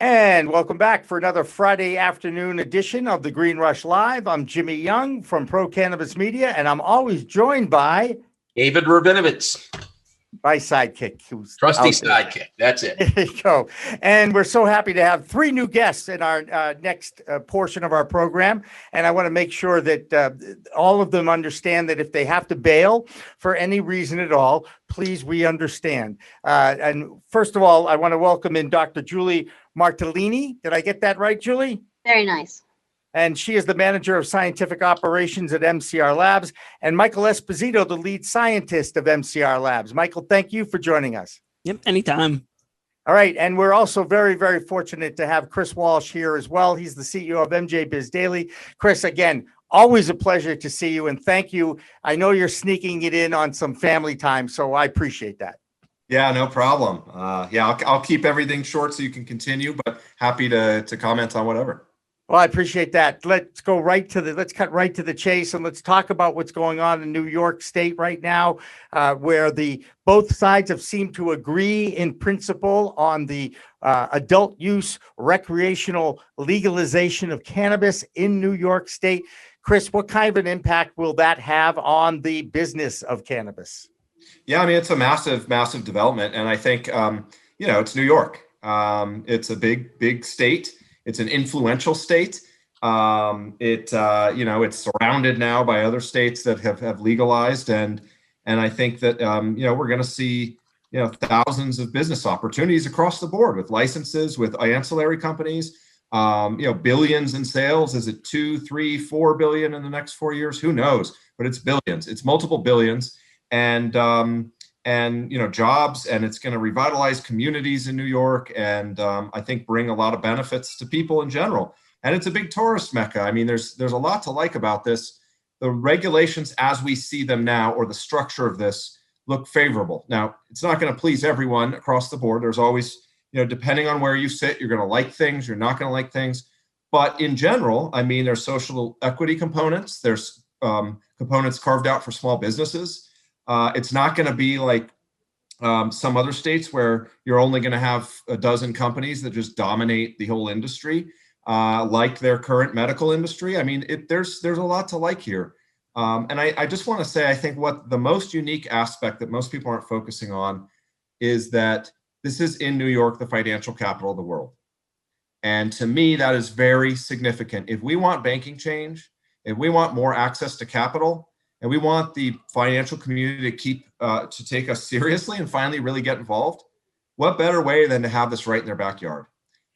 And welcome back for another Friday afternoon edition of the Green Rush Live. I'm Jimmy Young from Pro Cannabis Media, and I'm always joined by David Rabinovitz, my sidekick, who's trusty out there. sidekick. That's it. There you go. And we're so happy to have three new guests in our next portion of our program. And I want to make sure that all of them understand that if they have to bail for any reason at all, please, we understand. And first of all, I want to welcome in Dr. Julie Martellini. Did I get that right, Julie? Very nice. And she is the manager of scientific operations at MCR Labs, and Michael Esposito, the lead scientist of MCR Labs. Michael, thank you for joining us. Yep, anytime. All right. And we're also very, very fortunate to have Chris Walsh here as well. He's the CEO of MJ Biz Daily. Chris, again, always a pleasure to see you, and thank you. I know you're sneaking it in on some family time, so I appreciate that. Yeah, no problem. I'll keep everything short so you can continue, but happy to comment on whatever. Well, I appreciate that. Let's cut right to the chase, and let's talk about what's going on in New York State right now, where both sides have seemed to agree in principle on the adult use recreational legalization of cannabis in New York State. Chris, what kind of an impact will that have on the business of cannabis? Yeah, I mean, it's a massive, massive development. And I think, it's New York. It's a big state. It's an influential state. It's surrounded now by other states that have legalized. And I think that, we're going to see, thousands of business opportunities across the board with licenses, with ancillary companies, billions in sales. Is it 2, 3, 4 billion in the next 4 years? Who knows? But it's billions. It's multiple billions. And jobs, and it's going to revitalize communities in New York, and I think bring a lot of benefits to people in general. And it's a big tourist mecca. I mean, there's a lot to like about this. The regulations as we see them now, or the structure of this, look favorable. Now, it's not going to please everyone across the board. There's always, depending on where you sit, you're going to like things, you're not going to like things. But in general, I mean, there's social equity components. There's components carved out for small businesses. It's not going to be like some other states where you're only going to have a dozen companies that just dominate the whole industry, like their current medical industry. I mean, there's a lot to like here. And I just want to say, I think what the most unique aspect that most people aren't focusing on is that this is in New York, the financial capital of the world. And to me, that is very significant. If we want banking change, if we want more access to capital, and we want the financial community to take us seriously and finally really get involved, what better way than to have this right in their backyard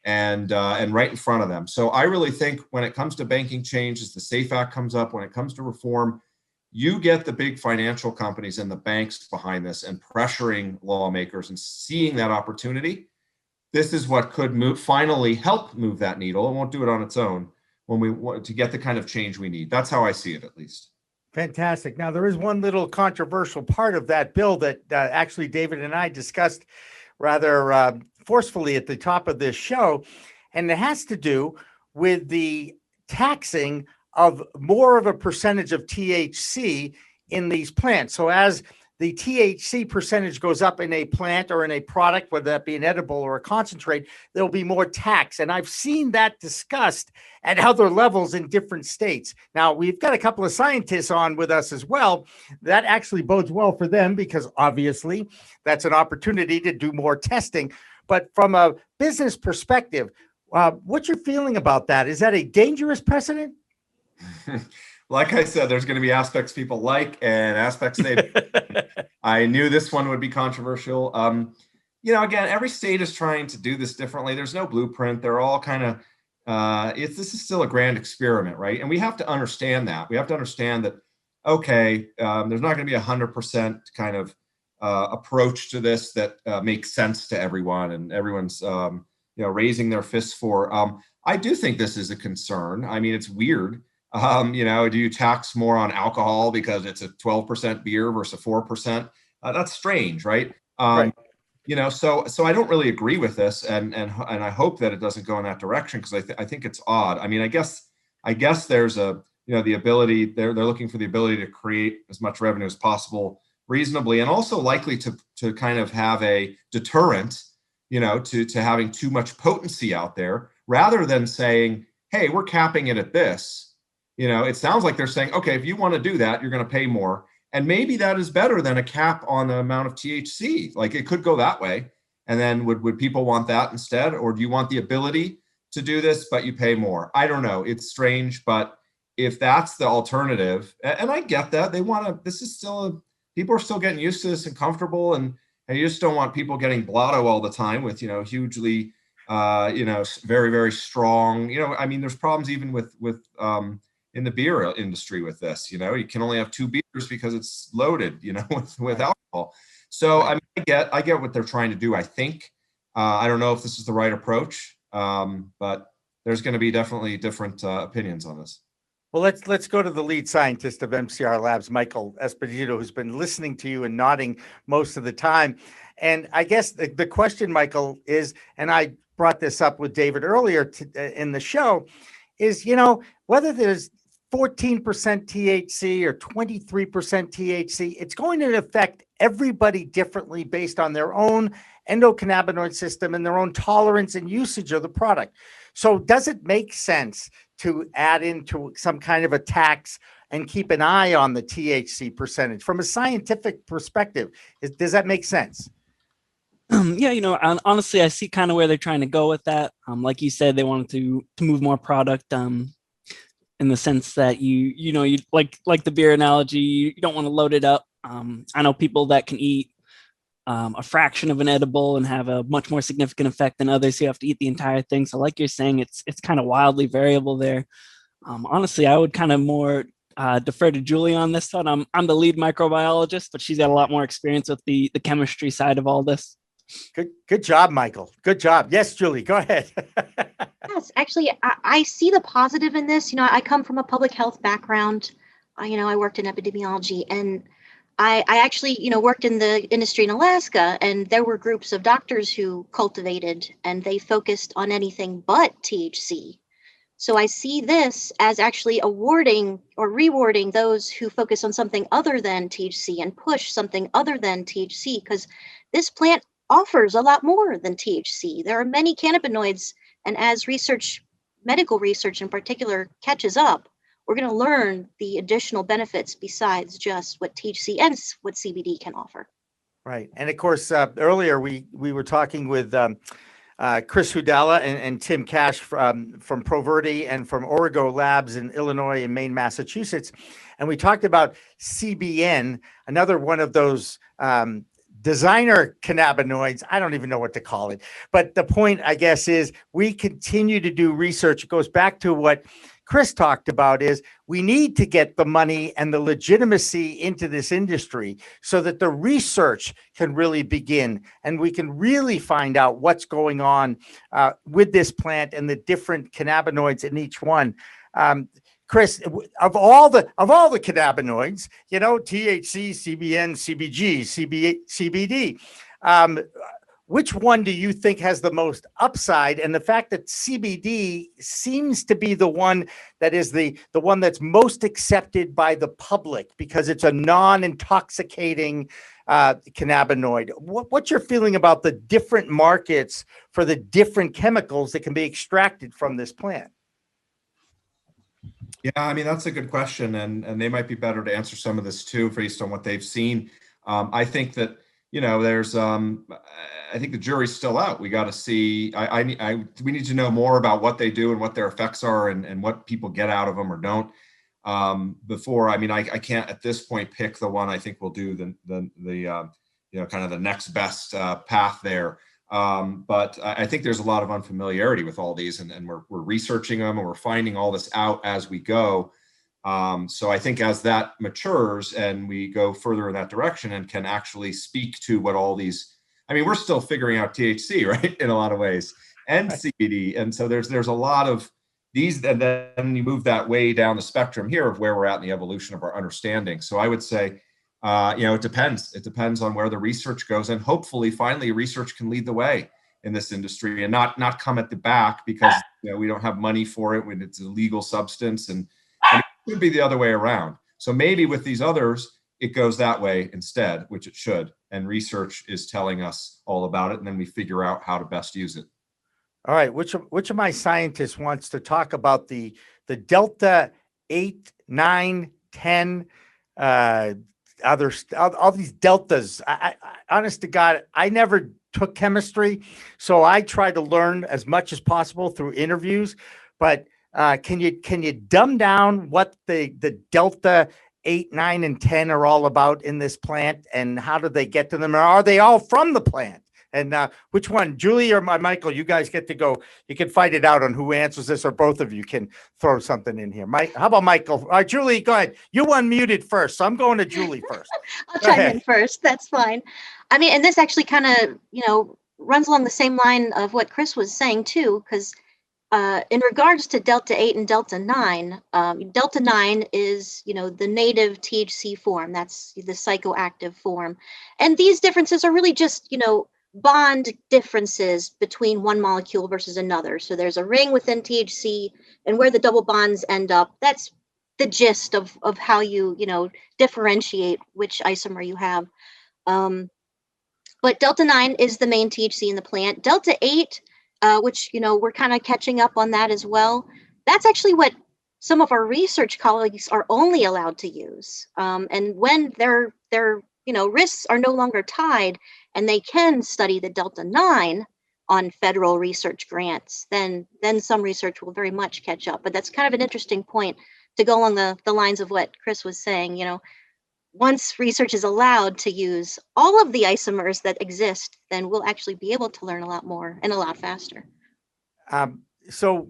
and right in front of them? So I really think when it comes to banking change, as the SAFE Act comes up, when it comes to reform, you get the big financial companies and the banks behind this and pressuring lawmakers and seeing that opportunity. This is what could finally help move that needle. It won't do it on its own when we want to get the kind of change we need. That's how I see it, at least. Fantastic. Now, there is one little controversial part of that bill that actually David and I discussed rather forcefully at the top of this show, and it has to do with the taxing of more of a percentage of THC in these plants. So as the THC percentage goes up in a plant or in a product, whether that be an edible or a concentrate, there'll be more tax. And I've seen that discussed at other levels in different states. Now, we've got a couple of scientists on with us as well. That actually bodes well for them because obviously that's an opportunity to do more testing. But from a business perspective, what's your feeling about that? Is that a dangerous precedent? Like I said, there's going to be aspects people like and aspects they. I knew this one would be controversial. Again, every state is trying to do this differently. There's no blueprint. They're all kind of. This is still a grand experiment, right? And we have to understand that. We have to understand that. Okay, there's not going to be 100% kind of approach to this that makes sense to everyone, and everyone's raising their fists for. I do think this is a concern. I mean, it's weird. Do you tax more on alcohol because it's a 12% beer versus 4%? That's strange, right? Right. So I don't really agree with this, and I hope that it doesn't go in that direction because I think it's odd. I mean, I guess there's the ability. They're looking for the ability to create as much revenue as possible reasonably, and also likely to kind of have a deterrent to having too much potency out there, rather than saying, hey, we're capping it at this. It sounds like they're saying, okay, if you want to do that, you're going to pay more. And maybe that is better than a cap on the amount of THC. Like, it could go that way. And then would people want that instead? Or do you want the ability to do this, but you pay more? I don't know. It's strange, but if that's the alternative, and I get that, this is still, people are still getting used to this and comfortable, and you just don't want people getting blotto all the time with, hugely, very, very strong, there's problems even with in the beer industry with this. You can only have 2 beers because it's loaded, with alcohol. So I get what they're trying to do. I think I don't know if this is the right approach, but there's going to be definitely different opinions on this. Well, let's go to the lead scientist of MCR Labs, Michael Esposito, who's been listening to you and nodding most of the time. And I guess the question, Michael, is, and I brought this up with David earlier in the show, is, whether there's 14% THC or 23% THC, it's going to affect everybody differently based on their own endocannabinoid system and their own tolerance and usage of the product. So does it make sense to add into some kind of a tax and keep an eye on the THC percentage from a scientific perspective? Does that make sense? Yeah, honestly, I see kind of where they're trying to go with that. Like you said, they wanted to move more product in the sense that you like the beer analogy, you don't want to load it up. I know people that can eat a fraction of an edible and have a much more significant effect than others who have to eat the entire thing. So like you're saying, it's kind of wildly variable there. Honestly, I would kind of more defer to Julie on this one. I'm the lead microbiologist, but she's got a lot more experience with the chemistry side of all this. Good job, Michael. Good job. Yes, Julie, go ahead. Yes, actually, I see the positive in this. I come from a public health background. I worked in epidemiology, and I actually, worked in the industry in Alaska, and there were groups of doctors who cultivated, and they focused on anything but THC. So I see this as actually awarding or rewarding those who focus on something other than THC and push something other than THC, because this plant offers a lot more than THC. There are many cannabinoids, and as medical research in particular, catches up, we're going to learn the additional benefits besides just what THC and what CBD can offer. Right. And of course, earlier we were talking with Chris Hudala and Tim Cash from Proverti and from Origo Labs in Illinois and Maine, Massachusetts. And we talked about CBN, another one of those designer cannabinoids. I don't even know what to call it. But the point, I guess, is we continue to do research. It goes back to what Chris talked about, is we need to get the money and the legitimacy into this industry so that the research can really begin and we can really find out what's going on with this plant and the different cannabinoids in each one. Chris, of all the cannabinoids, THC, CBN, CBG, CBD, which one do you think has the most upside? And the fact that CBD seems to be the one that is the one that's most accepted by the public because it's a non-intoxicating cannabinoid. What's your feeling about the different markets for the different chemicals that can be extracted from this plant? Yeah, that's a good question, and they might be better to answer some of this too, based on what they've seen. I think that there's I think the jury's still out. We got to see. We need to know more about what they do and what their effects are, and what people get out of them or don't. Before, I can't at this point pick the one I think will do the kind of the next best path there. But I think there's a lot of unfamiliarity with all these, and we're researching them and we're finding all this out as we go. So I think as that matures and we go further in that direction and can actually speak to what all these, we're still figuring out THC, right, in a lot of ways, and CBD. And so there's a lot of these, and then you move that way down the spectrum here of where we're at in the evolution of our understanding. So I would say, it depends. It depends on where the research goes, and hopefully, finally, research can lead the way in this industry and not come at the back because we don't have money for it when it's a legal substance, and it could be the other way around. So maybe with these others, it goes that way instead, which it should. and research is telling us all about it. And then we figure out how to best use it. All right. Which of my scientists wants to talk about the Delta 8, 9, 10, all these deltas? I honest to God, I never took chemistry, so I try to learn as much as possible through interviews. But can you dumb down what the Delta 8, 9, and 10 are all about in this plant, and how do they get to them? Or are they all from the plant? And which one, Julie or Michael? You guys get to go. You can fight it out on who answers this, or both of you can throw something in here. Mike, how about Michael? Julie, go ahead. You unmuted first, so I'm going to Julie first. I'll chime in first. That's fine. I mean, and this actually kind of, runs along the same line of what Chris was saying too, because in regards to Delta 8 and Delta 9, Delta 9 is, the native THC form. That's the psychoactive form. And these differences are really just, bond differences between one molecule versus another. So there's a ring within THC, and where the double bonds end up, that's the gist of how you, differentiate which isomer you have. But Delta 9 is the main THC in the plant. Delta 8, which, we're kind of catching up on that as well. That's actually what some of our research colleagues are only allowed to use. And when their risks are no longer tied, and they can study the Delta 9 on federal research grants, then some research will very much catch up. But that's kind of an interesting point to go along the lines of what Chris was saying. Once research is allowed to use all of the isomers that exist, then we'll actually be able to learn a lot more and a lot faster. So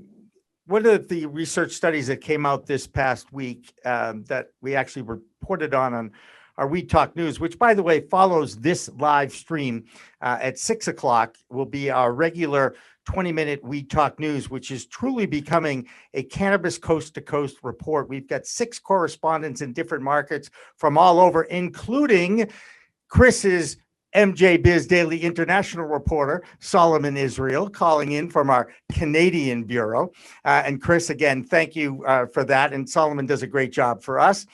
one of the research studies that came out this past week that we actually reported on our We Talk News, which, by the way, follows this live stream at 6 o'clock, will be our regular 20-minute We Talk News, which is truly becoming a cannabis coast-to-coast report. We've got 6 correspondents in different markets from all over, including Chris's MJ Biz Daily International reporter, Solomon Israel, calling in from our Canadian bureau. And Chris, again, thank you for that. And Solomon does a great job for us.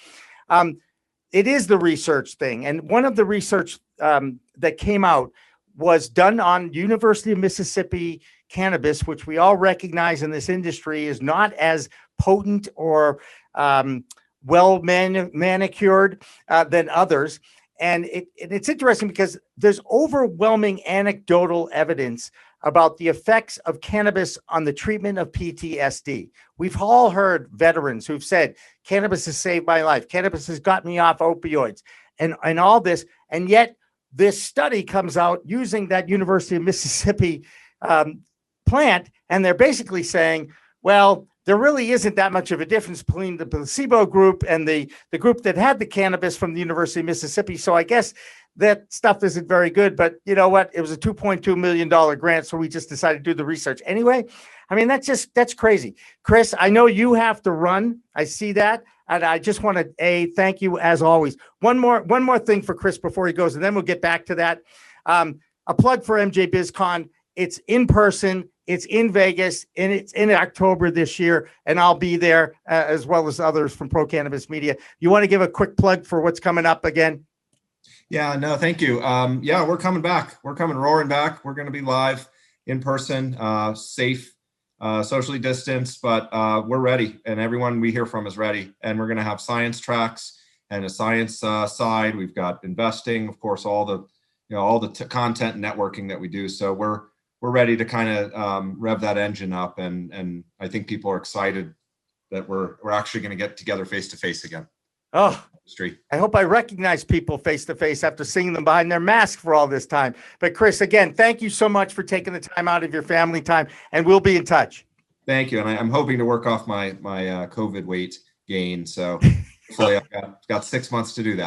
It is the research thing. And one of the research that came out was done on University of Mississippi cannabis, which we all recognize in this industry is not as potent or well manicured than others. And it's interesting because there's overwhelming anecdotal evidence about the effects of cannabis on the treatment of PTSD. We've all heard veterans who've said, cannabis has saved my life. Cannabis has got me off opioids and all this. And yet this study comes out using that University of Mississippi plant. And they're basically saying, well, there really isn't that much of a difference between the placebo group and the group that had the cannabis from the University of Mississippi. So I guess that stuff isn't very good, but you know what? It was a $2.2 million grant. So we just decided to do the research anyway. I mean, that's crazy. Chris, I know you have to run. I see that. And I just want to thank you as always. One more thing for Chris before he goes, and then we'll get back to that. A plug for MJ BizCon. It's in person. It's in Vegas, and it's in October this year, and I'll be there as well as others from Pro Cannabis Media. You want to give a quick plug for what's coming up again? Yeah, no, thank you. Yeah, we're coming back. We're coming roaring back. We're going to be live in person, safe, socially distanced, but we're ready, and everyone we hear from is ready. And we're going to have science tracks and a science side. We've got investing, of course, all the content and networking that we do. So we're ready to kind of rev that engine up, and I think people are excited that we're actually going to get together face to face again. Oh, I hope I recognize people face to face after seeing them behind their mask for all this time. But Chris, again, thank you so much for taking the time out of your family time, and we'll be in touch. Thank you, and I'm hoping to work off my COVID weight gain. So hopefully I've got 6 months to do that.